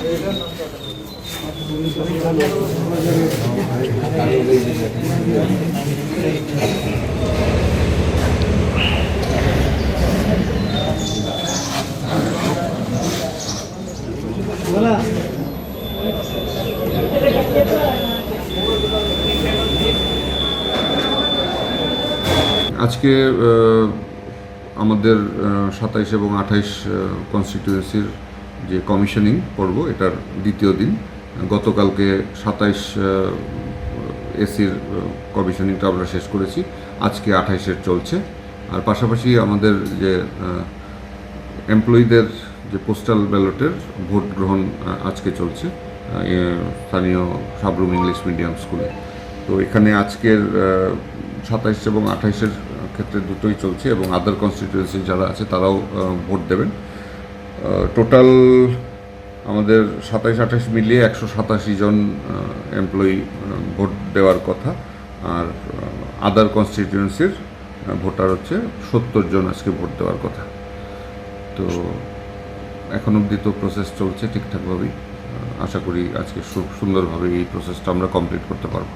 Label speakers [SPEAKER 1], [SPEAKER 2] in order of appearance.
[SPEAKER 1] আজকে আমাদের 27 এবং 28 কনস্টিটিউয়েন্সির যে কমিশনিং পর্ব এটার দ্বিতীয় দিন। গতকালকে 27 এসির কমিশনিংটা আমরা শেষ করেছি, আজকে 28-এর চলছে। আর পাশাপাশি আমাদের যে এমপ্লয়িদের যে পোস্টাল ব্যালটের ভোট গ্রহণ আজকে চলছে স্থানীয় সাবরুম ইংলিশ মিডিয়াম স্কুলে। তো এখানে আজকের 27 এবং 28-এর ক্ষেত্রে দুটোই চলছে এবং আদার কনস্টিটিউয়েন্সি যারা আছে তারাও ভোট দেবেন। টোটাল আমাদের 27-28 মিলিয়ে 187 জন এমপ্লয়ি ভোট দেওয়ার কথা, আর আদার কনস্টিটিউয়েন্সির ভোটার হচ্ছে 70 জন আজকে ভোট দেওয়ার কথা। তো এখন অবধি তো প্রসেস চলছে ঠিকঠাকভাবেই। আশা করি আজকে সুন্দরভাবে এই প্রসেসটা আমরা কমপ্লিট করতে পারবো।